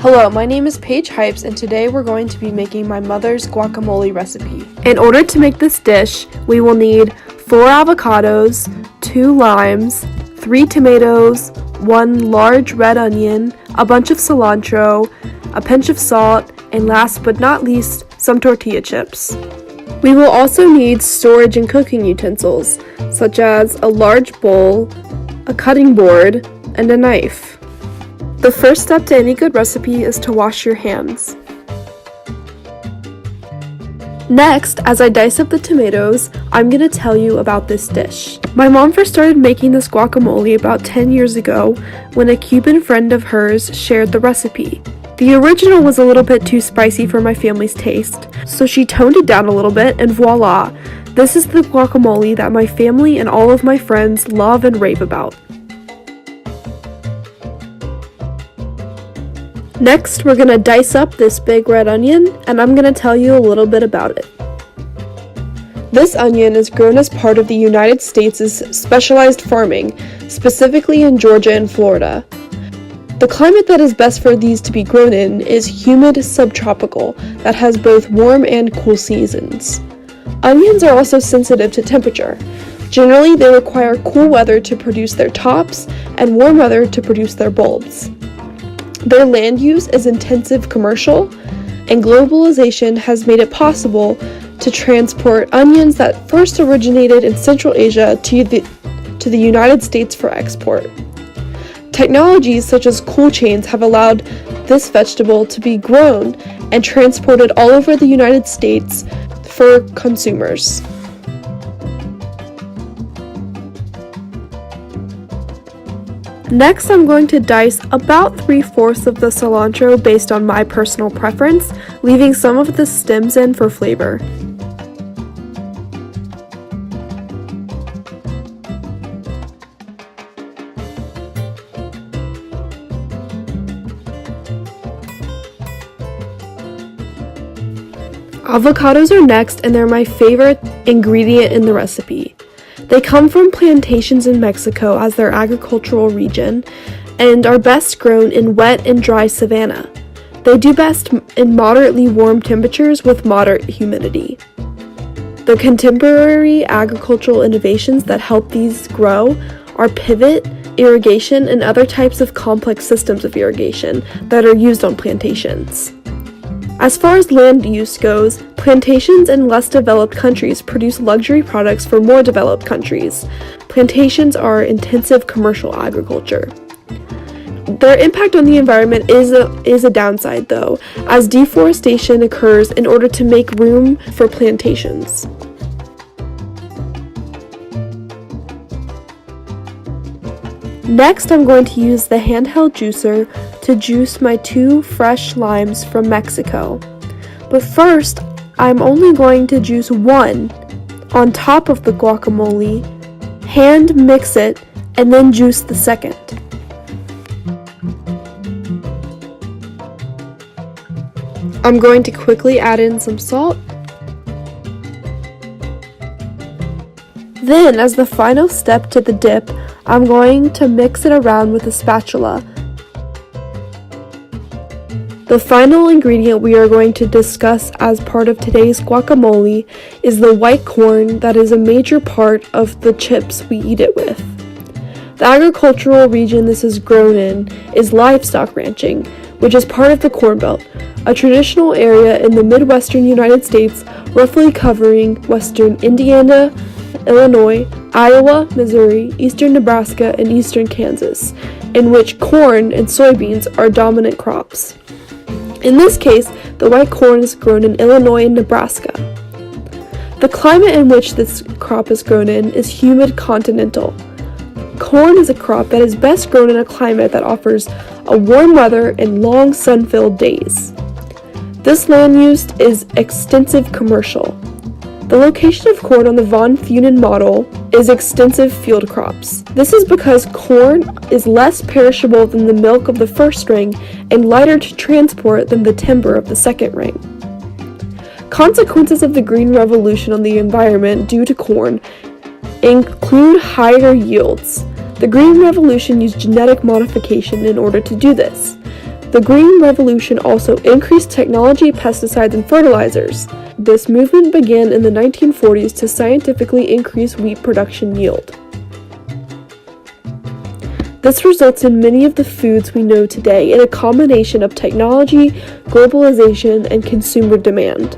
Hello, my name is Paige and today we're going to be making my mother's guacamole recipe. In order to make this dish, we will need 4 avocados, 2 limes, 3 tomatoes, 1 large red onion, a bunch of cilantro, a pinch of salt, and last but not least, some tortilla chips. We will also need storage and cooking utensils, such as a large bowl, a cutting board, and a knife. The first step to any good recipe is to wash your hands. Next, as I dice up the tomatoes, I'm going to tell you about this dish. My mom first started making this guacamole about 10 years ago when a Cuban friend of hers shared the recipe. The original was a little bit too spicy for my family's taste, so she toned it down a little bit and voila! This is the guacamole that my family and all of my friends love and rave about. Next, we're going to dice up this big red onion, and I'm going to tell you a little bit about it. This onion is grown as part of the United States' specialized farming, specifically in Georgia and Florida. The climate that is best for these to be grown in is humid subtropical that has both warm and cool seasons. Onions are also sensitive to temperature. Generally, they require cool weather to produce their tops and warm weather to produce their bulbs. Their land use is intensive commercial, and globalization has made it possible to transport onions that first originated in Central Asia to the United States for export. Technologies such as cold chains have allowed this vegetable to be grown and transported all over the United States for consumers. Next, I'm going to dice about 3/4 of the cilantro based on my personal preference, leaving some of the stems in for flavor. Avocados are next, and they're my favorite ingredient in the recipe. They come from plantations in Mexico as their agricultural region and are best grown in wet and dry savanna. They do best in moderately warm temperatures with moderate humidity. The contemporary agricultural innovations that help these grow are pivot irrigation and other types of complex systems of irrigation that are used on plantations. As far as land use goes, plantations in less developed countries produce luxury products for more developed countries. Plantations are intensive commercial agriculture. Their impact on the environment is a downside though, as deforestation occurs in order to make room for plantations. Next, I'm going to use the handheld juicer to juice my 2 fresh limes from Mexico. But first, I'm only going to juice 1 on top of the guacamole, hand mix it, and then juice the second. I'm going to quickly add in some salt. Then, as the final step to the dip, I'm going to mix it around with a spatula. The final ingredient we are going to discuss as part of today's guacamole is the white corn that is a major part of the chips we eat it with. The agricultural region this is grown in is livestock ranching, which is part of the Corn Belt, a traditional area in the Midwestern United States roughly covering western Indiana, Illinois, Iowa, Missouri, eastern Nebraska, and eastern Kansas, in which corn and soybeans are dominant crops. In this case, the white corn is grown in Illinois and Nebraska. The climate in which this crop is grown in is humid continental. Corn is a crop that is best grown in a climate that offers a warm weather and long sun-filled days. This land use is extensive commercial. The location of corn on the von Thunen model is extensive field crops. This is because corn is less perishable than the milk of the first ring and lighter to transport than the timber of the second ring. Consequences of the Green Revolution on the environment due to corn include higher yields. The Green Revolution used genetic modification in order to do this. The Green Revolution also increased technology, pesticides, and fertilizers. This movement began in the 1940s to scientifically increase wheat production yield. This results in many of the foods we know today in a combination of technology, globalization, and consumer demand.